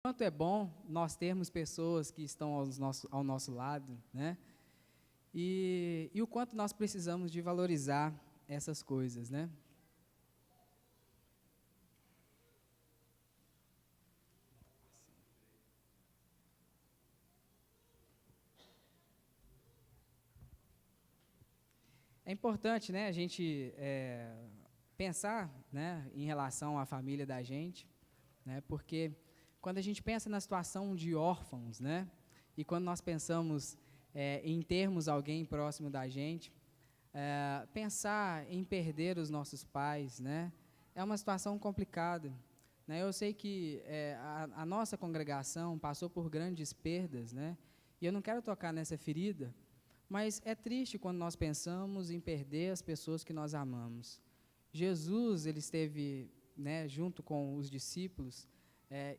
Quanto é bom nós termos pessoas que estão ao nosso lado, né? E o quanto nós precisamos de valorizar essas coisas, né? É importante, né, a gente pensar, né, em relação à família da gente, né? Porque quando a gente pensa na situação de órfãos, né? E quando nós pensamos em termos alguém próximo da gente, pensar em perder os nossos pais, né? É uma situação complicada, né? Eu sei que a nossa congregação passou por grandes perdas, né? E eu não quero tocar nessa ferida, mas é triste quando nós pensamos em perder as pessoas que nós amamos. Jesus, ele esteve, né, junto com os discípulos,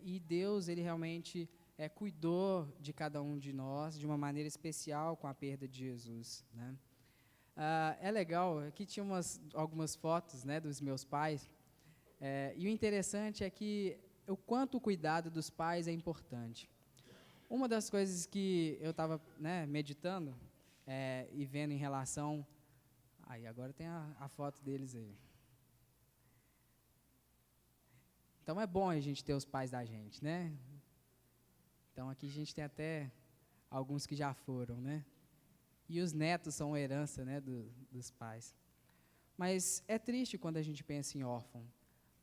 e Deus, ele realmente cuidou de cada um de nós de uma maneira especial com a perda de Jesus, né? É legal, aqui tinha algumas fotos, né, dos meus pais, e o interessante é que o quanto o cuidado dos pais é importante. Uma das coisas que eu estava, né, meditando e vendo em relação... Aí, agora tem a foto deles aí. Então é bom a gente ter os pais da gente, né? Então aqui a gente tem até alguns que já foram, né? E os netos são herança, né, dos pais. Mas é triste quando a gente pensa em órfão.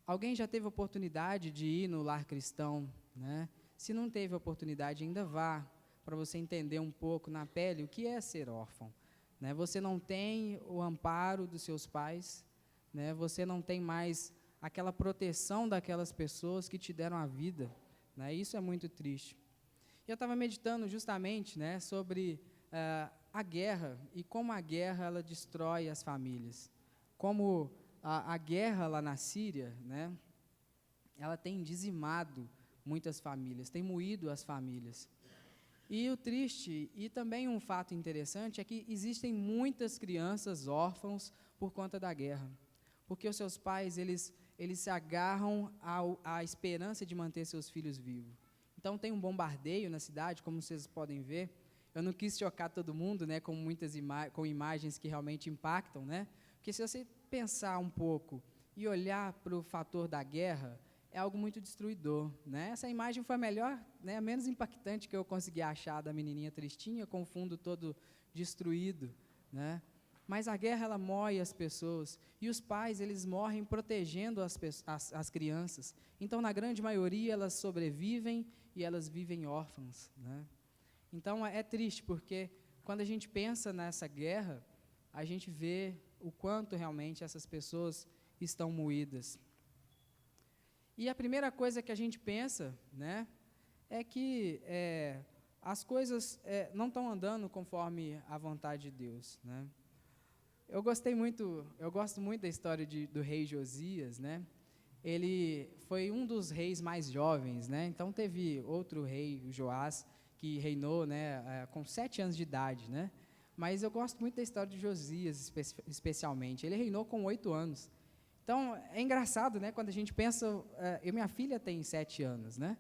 Alguém já teve oportunidade de ir no lar cristão, né? Se não teve oportunidade, ainda vá, para você entender um pouco na pele o que é ser órfão, né? Você não tem o amparo dos seus pais, né? Você não tem mais aquela proteção daquelas pessoas que te deram a vida, né? Isso é muito triste. E eu estava meditando justamente, né, sobre a guerra e como a guerra ela destrói as famílias. Como a guerra lá na Síria, né, ela tem dizimado muitas famílias, tem moído as famílias. E o triste, e também um fato interessante, é que existem muitas crianças órfãos por conta da guerra. Porque os seus pais, eles se agarram à esperança de manter seus filhos vivos. Então, tem um bombardeio na cidade, como vocês podem ver. Eu não quis chocar todo mundo, né, com com imagens que realmente impactam, né? Porque se você pensar um pouco e olhar para o fator da guerra, é algo muito destruidor, né? Essa imagem foi a melhor, né, a menos impactante que eu consegui achar da menininha tristinha, com o fundo todo destruído, né? Mas a guerra, ela mói as pessoas, e os pais, eles morrem protegendo as crianças. Então, na grande maioria, elas sobrevivem e elas vivem órfãs, né? Então, é triste, porque quando a gente pensa nessa guerra, a gente vê o quanto realmente essas pessoas estão moídas. E a primeira coisa que a gente pensa, né, é que as coisas não estão andando conforme a vontade de Deus, né? Eu gosto muito da história do rei Josias, né? Ele foi um dos reis mais jovens, né? Então teve outro rei, o Joás, que reinou, né, com 7 anos de idade, né? Mas eu gosto muito da história de Josias, especialmente. Ele reinou com 8 anos. Então é engraçado, né? Quando a gente pensa, minha filha tem 7 anos, né?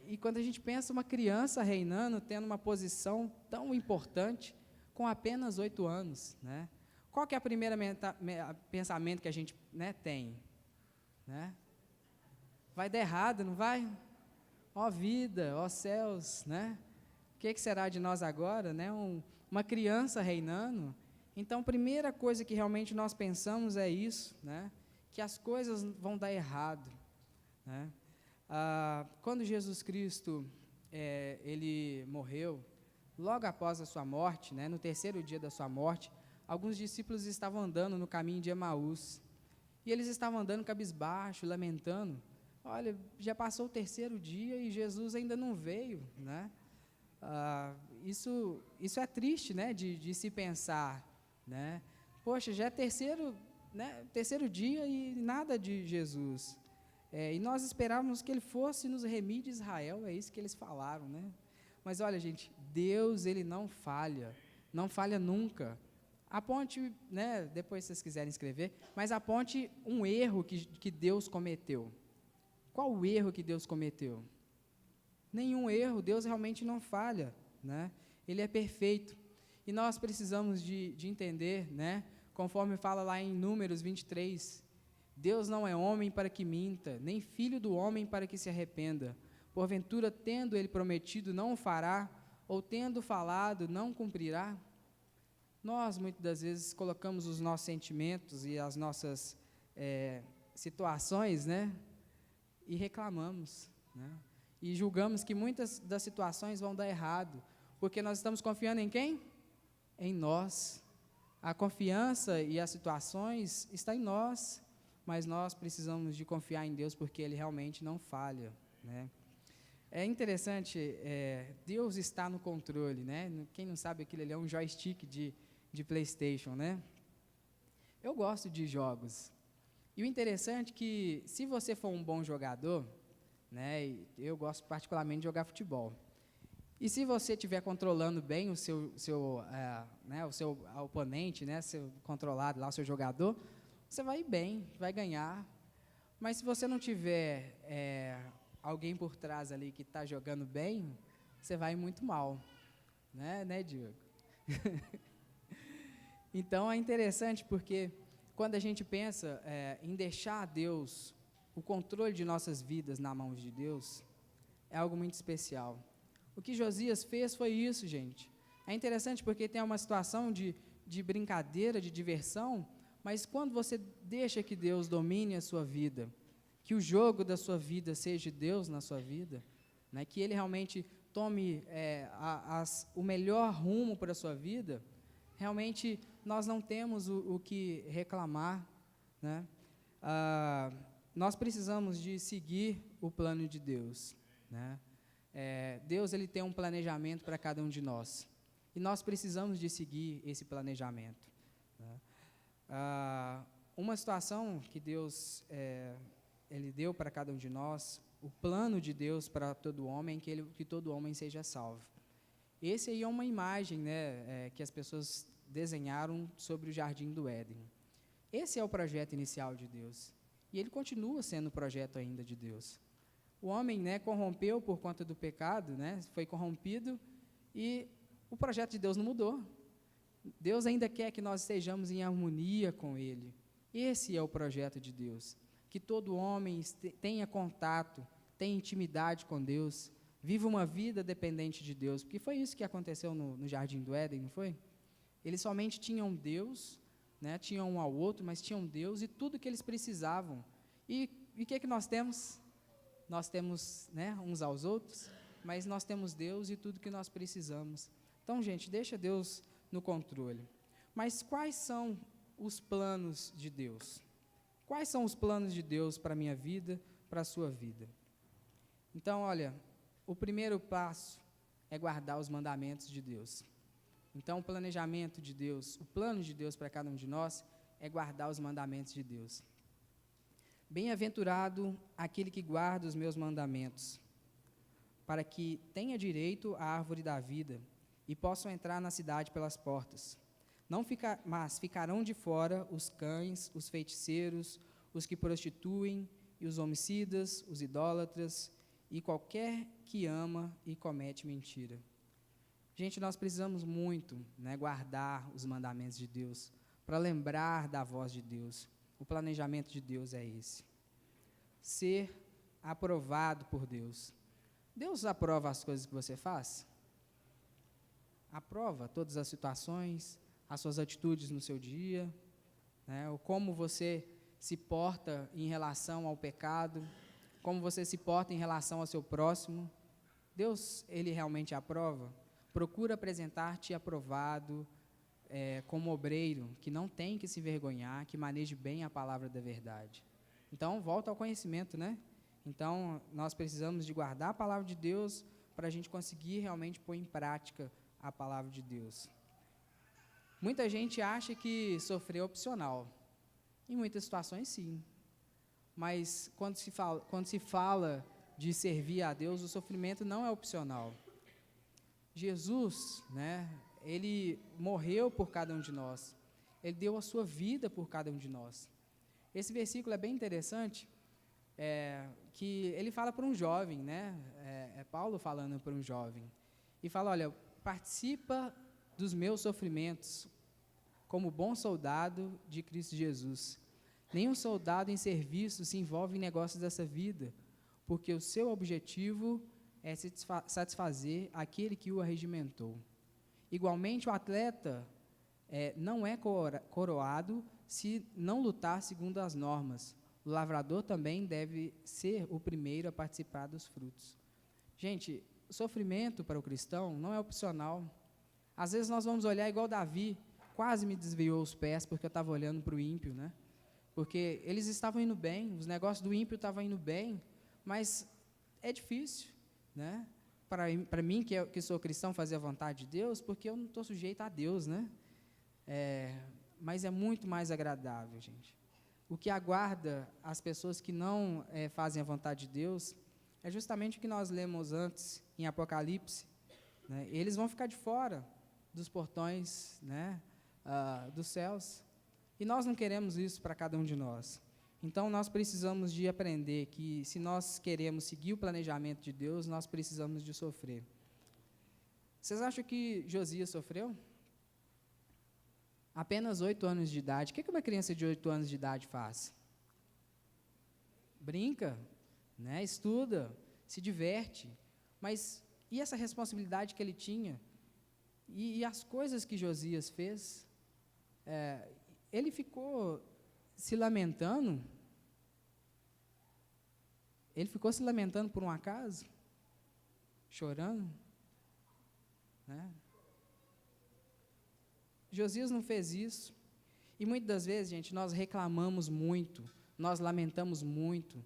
E quando a gente pensa uma criança reinando, tendo uma posição tão importante, com apenas 8 anos, né? Qual que é a primeira pensamento que a gente, né, tem? Né? Vai dar errado, não vai? Ó vida, ó céus, né? O que será de nós agora, né? Uma criança reinando. Então, a primeira coisa que realmente nós pensamos é isso, né? Que as coisas vão dar errado, né? Quando Jesus Cristo ele morreu, logo após a sua morte, né, no terceiro dia da sua morte, alguns discípulos estavam andando no caminho de Emaús. E eles estavam andando cabisbaixo, lamentando. Olha, já passou o terceiro dia e Jesus ainda não veio, né? Isso é triste, né, de se pensar, né? Poxa, já é terceiro dia e nada de Jesus. E nós esperávamos que ele fosse nos remir de Israel, é isso que eles falaram, né? Mas olha, gente, Deus, ele não falha nunca. Aponte, né, depois se vocês quiserem escrever, mas aponte um erro que Deus cometeu. Qual o erro que Deus cometeu? Nenhum erro, Deus realmente não falha, né? Ele é perfeito. E nós precisamos de entender, né? Conforme fala lá em Números 23, Deus não é homem para que minta, nem filho do homem para que se arrependa. Porventura, tendo ele prometido, não o fará, ou tendo falado, não cumprirá? Nós, muitas das vezes, colocamos os nossos sentimentos e as nossas situações, né? E reclamamos, né? E julgamos que muitas das situações vão dar errado, porque nós estamos confiando em quem? Em nós. A confiança e as situações estão em nós, mas nós precisamos de confiar em Deus, porque Ele realmente não falha, né? É interessante, Deus está no controle, né? Quem não sabe, aquilo ali é um joystick de PlayStation, né? Eu gosto de jogos. E o interessante é que, se você for um bom jogador, né? Eu gosto particularmente de jogar futebol. E se você estiver controlando bem o seu oponente, né? Seu controlado lá, o seu jogador, você vai ir bem, vai ganhar. Mas se você não tiver alguém por trás ali que está jogando bem, você vai muito mal, né, Diego? Então é interessante porque quando a gente pensa em deixar Deus, o controle de nossas vidas nas mãos de Deus, é algo muito especial. O que Josias fez foi isso, gente. É interessante porque tem uma situação de brincadeira, de diversão, mas quando você deixa que Deus domine a sua vida, que o jogo da sua vida seja Deus na sua vida, né, que Ele realmente tome o melhor rumo para a sua vida, realmente nós não temos o que reclamar, né? Nós precisamos de seguir o plano de Deus, né? Deus, Ele tem um planejamento para cada um de nós, e nós precisamos de seguir esse planejamento, né? Uma situação que Deus Ele deu para cada um de nós, o plano de Deus para todo homem, que todo homem seja salvo. Esse aí é uma imagem, né, que as pessoas desenharam sobre o Jardim do Éden. Esse é o projeto inicial de Deus, e ele continua sendo o projeto ainda de Deus. O homem, né, corrompeu por conta do pecado, né, foi corrompido, e o projeto de Deus não mudou. Deus ainda quer que nós estejamos em harmonia com Ele. Esse é o projeto de Deus, que todo homem tenha contato, tenha intimidade com Deus, viva uma vida dependente de Deus, porque foi isso que aconteceu no Jardim do Éden, não foi? Eles somente tinham Deus, né, tinham um ao outro, mas tinham Deus e tudo que eles precisavam. E o que nós temos? Nós temos, né, uns aos outros, mas nós temos Deus e tudo que nós precisamos. Então, gente, deixa Deus no controle. Mas quais são os planos de Deus? Quais são os planos de Deus para a minha vida, para a sua vida? Então, olha, o primeiro passo é guardar os mandamentos de Deus. Então, o planejamento de Deus, o plano de Deus para cada um de nós é guardar os mandamentos de Deus. Bem-aventurado aquele que guarda os meus mandamentos, para que tenha direito à árvore da vida e possam entrar na cidade pelas portas. Mas ficarão de fora os cães, os feiticeiros, os que prostituem, e os homicidas, os idólatras, e qualquer que ama e comete mentira. Gente, nós precisamos muito, né, guardar os mandamentos de Deus, para lembrar da voz de Deus. O planejamento de Deus é esse. Ser aprovado por Deus. Deus aprova as coisas que você faz? Aprova todas as situações, as suas atitudes no seu dia, né, ou como você se porta em relação ao pecado, como você se porta em relação ao seu próximo. Deus, Ele realmente aprova? Procura apresentar-te aprovado, como obreiro, que não tem que se vergonhar, que maneje bem a palavra da verdade. Então, volta ao conhecimento, né? Então, nós precisamos de guardar a palavra de Deus para a gente conseguir realmente pôr em prática a palavra de Deus. Muita gente acha que sofrer é opcional. Em muitas situações, sim. Mas, quando se fala de servir a Deus, o sofrimento não é opcional. Jesus, né, Ele morreu por cada um de nós. Ele deu a sua vida por cada um de nós. Esse versículo é bem interessante, que ele fala para um jovem, né, É Paulo falando para um jovem. E fala, olha, participa dos meus sofrimentos como bom soldado de Cristo Jesus. Nenhum soldado em serviço se envolve em negócios dessa vida, porque o seu objetivo é satisfazer aquele que o arregimentou. Igualmente, o atleta não é coroado se não lutar segundo as normas. O lavrador também deve ser o primeiro a participar dos frutos. Gente, o sofrimento para o cristão não é opcional. Às vezes nós vamos olhar igual Davi, quase me desviou os pés porque eu estava olhando para o ímpio, né? Porque eles estavam indo bem, os negócios do ímpio estavam indo bem, mas é difícil, né? Para mim, que sou cristão, fazer a vontade de Deus, porque eu não estou sujeito a Deus, né? Mas é muito mais agradável, gente. O que aguarda as pessoas que não fazem a vontade de Deus é justamente o que nós lemos antes em Apocalipse, né? Eles vão ficar de fora dos portões, né, dos céus. E nós não queremos isso para cada um de nós. Então, nós precisamos de aprender que, se nós queremos seguir o planejamento de Deus, nós precisamos de sofrer. Vocês acham que Josias sofreu? Apenas 8 anos de idade. O que uma criança de 8 anos de idade faz? Brinca, né? Estuda, se diverte. Mas e essa responsabilidade que ele tinha? E as coisas que Josias fez? Ele ficou se lamentando? Ele ficou se lamentando por um acaso? Chorando? Né? Josias não fez isso. E muitas das vezes, gente, nós reclamamos muito, nós lamentamos muito,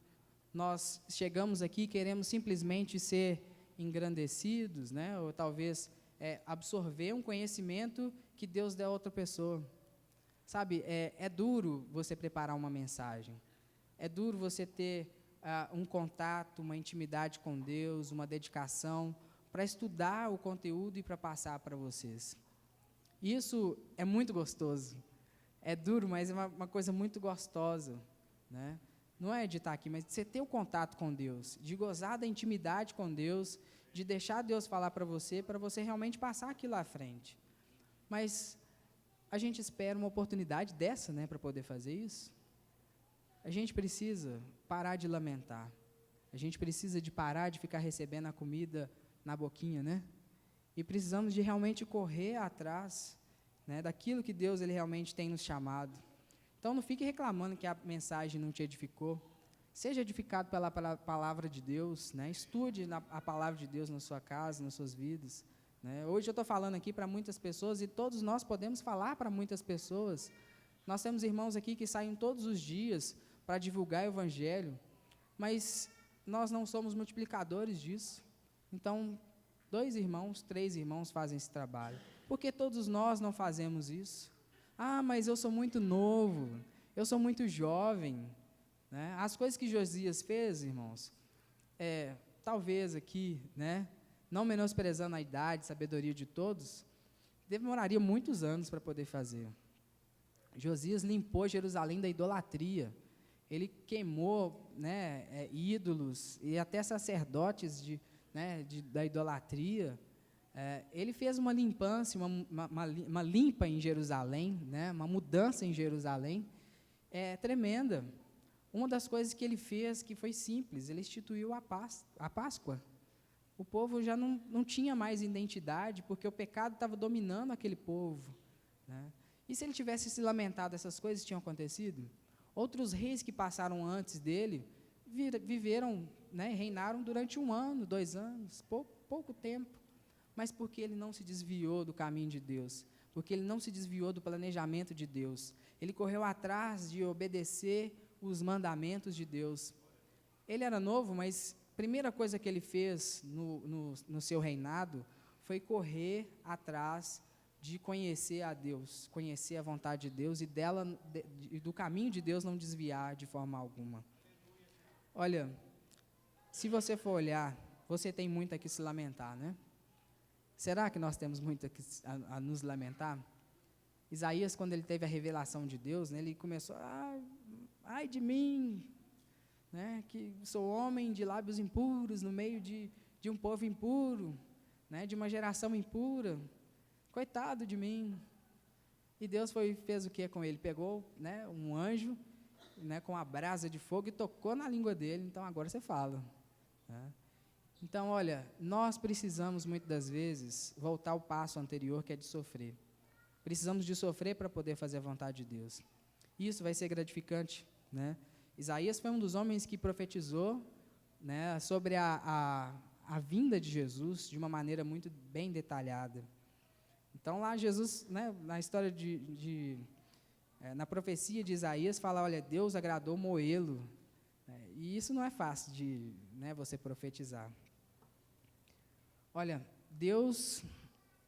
nós chegamos aqui e queremos simplesmente ser engrandecidos, né? Ou talvez absorver um conhecimento que Deus deu a outra pessoa. Sabe, é duro você preparar uma mensagem, é duro você ter um contato, uma intimidade com Deus, uma dedicação para estudar o conteúdo e para passar para vocês. Isso é muito gostoso, é duro, mas é uma coisa muito gostosa, né? Não é de estar aqui, mas de você ter o contato com Deus, de gozar da intimidade com Deus, de deixar Deus falar para você realmente passar aquilo à frente. Mas a gente espera uma oportunidade dessa, né, para poder fazer isso. A gente precisa parar de lamentar. A gente precisa de parar de ficar recebendo a comida na boquinha, né? E precisamos de realmente correr atrás, né, daquilo que Deus ele realmente tem nos chamado. Então, não fique reclamando que a mensagem não te edificou. Seja edificado pela palavra de Deus, né? Estude a palavra de Deus na sua casa, nas suas vidas. Né? Hoje eu estou falando aqui para muitas pessoas e todos nós podemos falar para muitas pessoas. Nós temos irmãos aqui que saem todos os dias para divulgar o Evangelho, mas nós não somos multiplicadores disso. Então, 2 irmãos, 3 irmãos fazem esse trabalho. Por que todos nós não fazemos isso? Ah, mas eu sou muito novo, eu sou muito jovem. Né? As coisas que Josias fez, irmãos, talvez aqui, né, não menosprezando a idade, sabedoria de todos, demoraria muitos anos para poder fazer. Josias limpou Jerusalém da idolatria. Ele queimou, né, ídolos e até sacerdotes da idolatria. Ele fez uma limpança, uma limpa em Jerusalém, né, uma mudança em Jerusalém tremenda. Uma das coisas que ele fez, que foi simples, ele instituiu a Páscoa. O povo já não tinha mais identidade, porque o pecado estava dominando aquele povo. Né? E se ele tivesse se lamentado, essas coisas tinham acontecido? Outros reis que passaram antes dele, viveram, né, reinaram durante 1 ano, 2 anos, pouco tempo. Mas porque ele não se desviou do caminho de Deus, porque ele não se desviou do planejamento de Deus, ele correu atrás de obedecer os mandamentos de Deus. Ele era novo, mas a primeira coisa que ele fez no seu reinado foi correr atrás de conhecer a Deus, conhecer a vontade de Deus e do caminho de Deus não desviar de forma alguma. Olha, se você for olhar, você tem muito a que se lamentar, né? Será que nós temos muito a nos lamentar? Isaías, quando ele teve a revelação de Deus, né, ele começou, ai de mim, né, que sou homem de lábios impuros, no meio de de um povo impuro, né, de uma geração impura. Coitado de mim. E Deus fez o que com ele? Pegou, né, um anjo, né, com a brasa de fogo e tocou na língua dele. Então, agora você fala. Né? Então, olha, nós precisamos, muitas das vezes, voltar ao passo anterior, que é de sofrer. Precisamos de sofrer para poder fazer a vontade de Deus. Isso vai ser gratificante, né? Isaías foi um dos homens que profetizou, né, sobre a vinda de Jesus de uma maneira muito bem detalhada. Então, lá Jesus, né, na história na profecia de Isaías, fala, olha, Deus agradou moê-lo. E isso não é fácil de, né, você profetizar. Olha, Deus,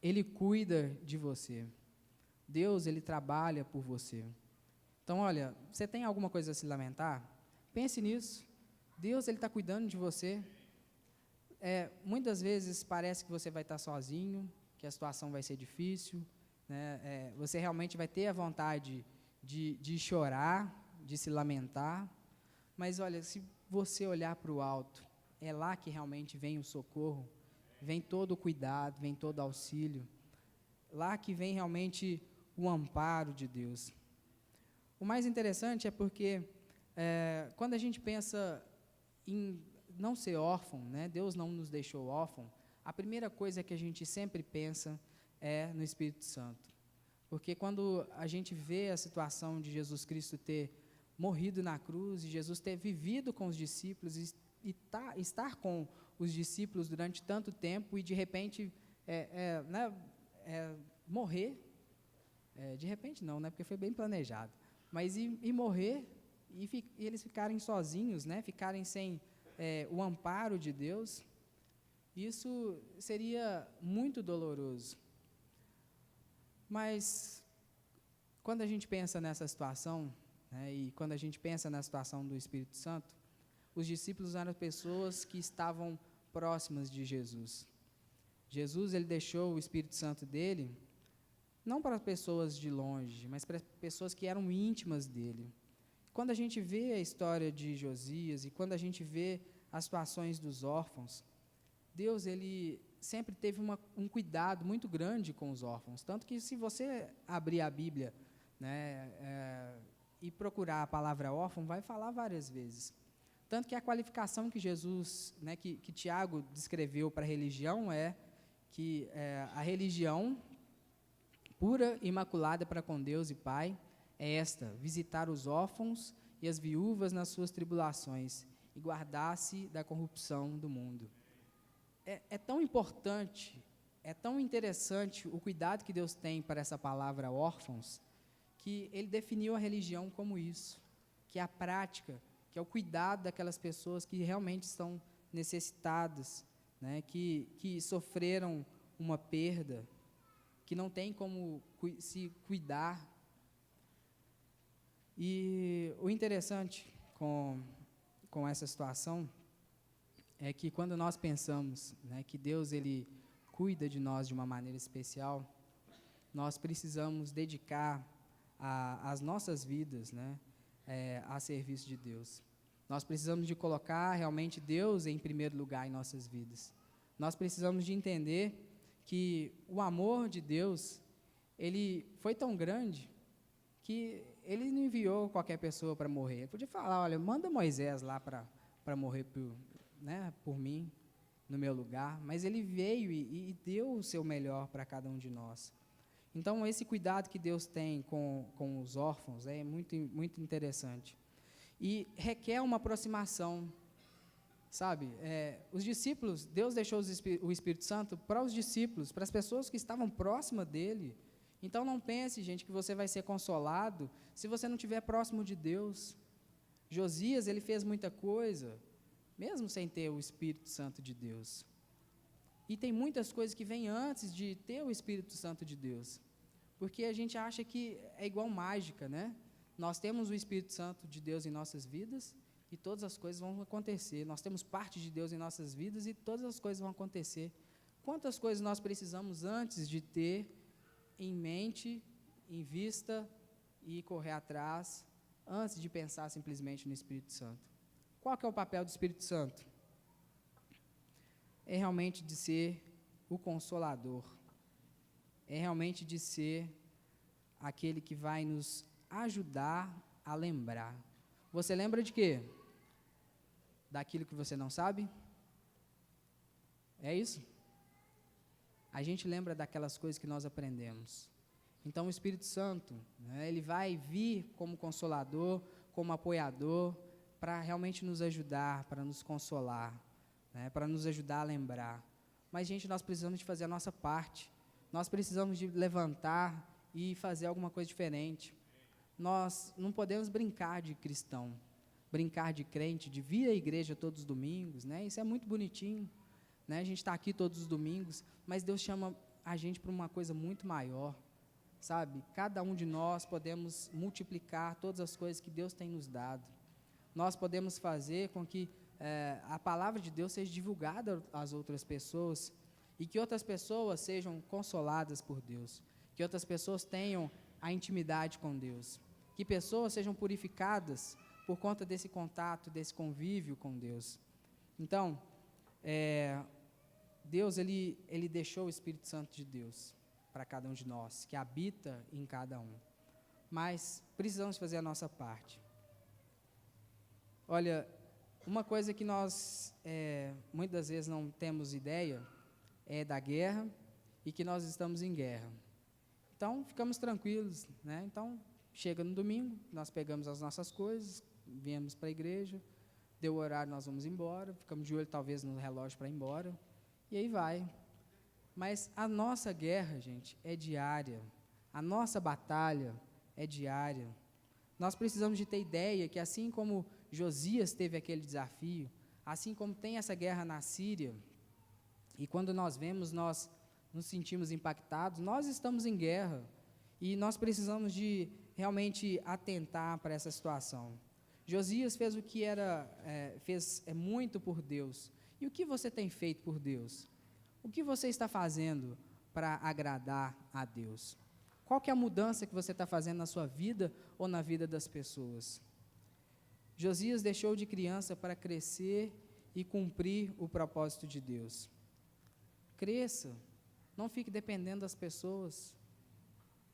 Ele cuida de você. Deus, Ele trabalha por você. Então, olha, você tem alguma coisa a se lamentar? Pense nisso. Deus, Ele está cuidando de você. Muitas vezes parece que você vai estar sozinho, que a situação vai ser difícil, né? Você realmente vai ter a vontade de chorar, de se lamentar. Mas, olha, se você olhar para o alto, é lá que realmente vem o socorro, vem todo o cuidado, vem todo o auxílio. Lá que vem realmente o amparo de Deus. O mais interessante é porque, quando a gente pensa em não ser órfão, né, Deus não nos deixou órfão, a primeira coisa que a gente sempre pensa é no Espírito Santo. Porque quando a gente vê a situação de Jesus Cristo ter morrido na cruz, e Jesus ter vivido com os discípulos, estar com os discípulos durante tanto tempo, e de repente morrer, de repente não, né, porque foi bem planejado, mas e morrer, e eles ficarem sozinhos, né, ficarem sem o amparo de Deus, isso seria muito doloroso. Mas, quando a gente pensa nessa situação, né, e quando a gente pensa na situação do Espírito Santo, os discípulos eram pessoas que estavam próximas de Jesus. Jesus, ele deixou o Espírito Santo dele, não para pessoas de longe, mas para pessoas que eram íntimas dele. Quando a gente vê a história de Josias e quando a gente vê as situações dos órfãos, Deus, ele sempre teve um cuidado muito grande com os órfãos. Tanto que, se você abrir a Bíblia, né, e procurar a palavra órfão, vai falar várias vezes. Tanto que a qualificação que Jesus, né, que Tiago descreveu para a religião é que a religião pura e imaculada para com Deus e Pai é esta: visitar os órfãos e as viúvas nas suas tribulações e guardar-se da corrupção do mundo. É tão importante, é tão interessante o cuidado que Deus tem para essa palavra órfãos, que Ele definiu a religião como isso, que é a prática, que é o cuidado daquelas pessoas que realmente estão necessitadas, né, que sofreram uma perda, que não tem como se cuidar. E o interessante com essa situação é que, quando nós pensamos, né, que Deus, ele cuida de nós de uma maneira especial, nós precisamos dedicar as nossas vidas, né, a serviço de Deus. Nós precisamos de colocar realmente Deus em primeiro lugar em nossas vidas. Nós precisamos de entender que o amor de Deus, ele foi tão grande que ele não enviou qualquer pessoa para morrer. Ele podia falar, olha, manda Moisés lá para morrer por mim, no meu lugar, mas ele veio e deu o seu melhor para cada um de nós. Então, esse cuidado que Deus tem com os órfãos é muito, muito interessante. E requer uma aproximação, sabe? Os discípulos, Deus deixou o Espírito Santo para os discípulos, para as pessoas que estavam próximas dele. Então, não pense, gente, que você vai ser consolado se você não estiver próximo de Deus. Josias, ele fez muita coisa, mesmo sem ter o Espírito Santo de Deus. E tem muitas coisas que vêm antes de ter o Espírito Santo de Deus, porque a gente acha que é igual mágica, né? Nós temos o Espírito Santo de Deus em nossas vidas e todas as coisas vão acontecer. Nós temos parte de Deus em nossas vidas e todas as coisas vão acontecer. Quantas coisas nós precisamos antes de ter em mente, em vista e correr atrás, antes de pensar simplesmente no Espírito Santo? Qual que é o papel do Espírito Santo? é realmente de ser o consolador, é realmente de ser aquele que vai nos ajudar a lembrar. Você lembra de quê? Daquilo que você não sabe? É isso? A gente lembra daquelas coisas que nós aprendemos. Então o Espírito Santo, né, ele vai vir como consolador, como apoiador, para realmente nos ajudar, para nos consolar, né, para nos ajudar a lembrar. Mas, gente, nós precisamos de fazer a nossa parte. Nós precisamos de levantar e fazer alguma coisa diferente. Nós não podemos brincar de cristão, brincar de crente, de vir à igreja todos os domingos, né? Isso é muito bonitinho, né? A gente está aqui todos os domingos, mas Deus chama a gente para uma coisa muito maior, sabe? Cada um de nós podemos multiplicar todas as coisas que Deus tem nos dado. Nós podemos fazer com que a palavra de Deus seja divulgada às outras pessoas e que outras pessoas sejam consoladas por Deus, que outras pessoas tenham a intimidade com Deus, que pessoas sejam purificadas por conta desse contato, desse convívio com Deus. Então, Deus, ele deixou o Espírito Santo de Deus para cada um de nós, que habita em cada um. Mas precisamos fazer a nossa parte. Olha, uma coisa que nós muitas vezes não temos ideia é da guerra e que nós estamos em guerra. Então, ficamos tranquilos, né? Então, chega no domingo, nós pegamos as nossas coisas, viemos para a igreja, deu o horário, nós vamos embora, ficamos de olho talvez no relógio para ir embora, e aí vai. Mas a nossa guerra, gente, é diária. A nossa batalha é diária. Nós precisamos de ter ideia que assim como Josias teve aquele desafio, assim como tem essa guerra na Síria, e quando nós vemos, nós nos sentimos impactados, nós estamos em guerra, e nós precisamos de realmente atentar para essa situação. Josias fez o que fez muito por Deus. E o que você tem feito por Deus? O que você está fazendo para agradar a Deus? Qual que é a mudança que você está fazendo na sua vida ou na vida das pessoas? Josias deixou de criança para crescer e cumprir o propósito de Deus. Cresça, não fique dependendo das pessoas.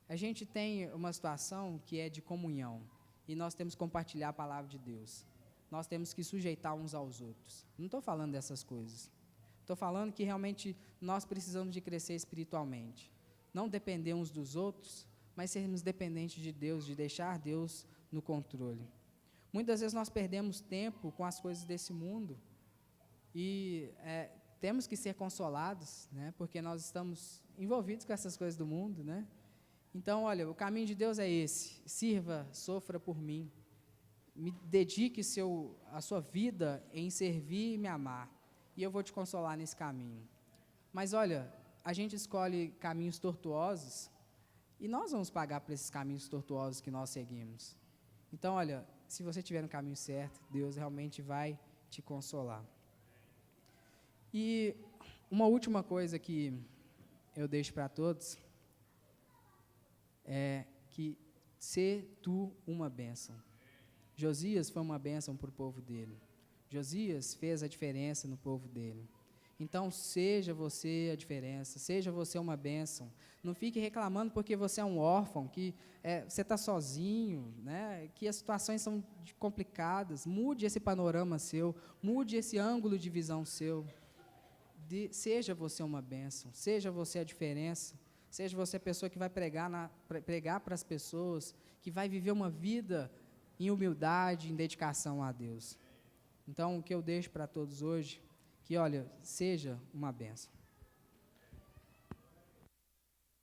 A gente tem uma situação que é de comunhão, e nós temos que compartilhar a palavra de Deus. Nós temos que sujeitar uns aos outros. Não estou falando dessas coisas. Estou falando que realmente nós precisamos de crescer espiritualmente. Não depender uns dos outros, mas sermos dependentes de Deus, de deixar Deus no controle. Muitas vezes nós perdemos tempo com as coisas desse mundo e temos que ser consolados, né, porque nós estamos envolvidos com essas coisas do mundo, né? Então, olha, o caminho de Deus é esse: sirva, sofra por mim, me dedique a sua vida em servir e me amar, e eu vou te consolar nesse caminho. Mas olha, a gente escolhe caminhos tortuosos e nós vamos pagar por esses caminhos tortuosos que nós seguimos. Então, olha, se você estiver no caminho certo, Deus realmente vai te consolar. E uma última coisa que eu deixo para todos é que ser tu uma bênção. Josias foi uma bênção para o povo dele. Josias fez a diferença no povo dele. Então, seja você a diferença, seja você uma bênção. Não fique reclamando porque você é um órfão, que você está sozinho, né, que as situações são complicadas. Mude esse panorama seu, mude esse ângulo de visão seu. Seja você uma bênção, seja você a diferença, seja você a pessoa que vai pregar para as pessoas, que vai viver uma vida em humildade, em dedicação a Deus. Então, o que eu deixo para todos hoje, que, olha, seja uma bênção.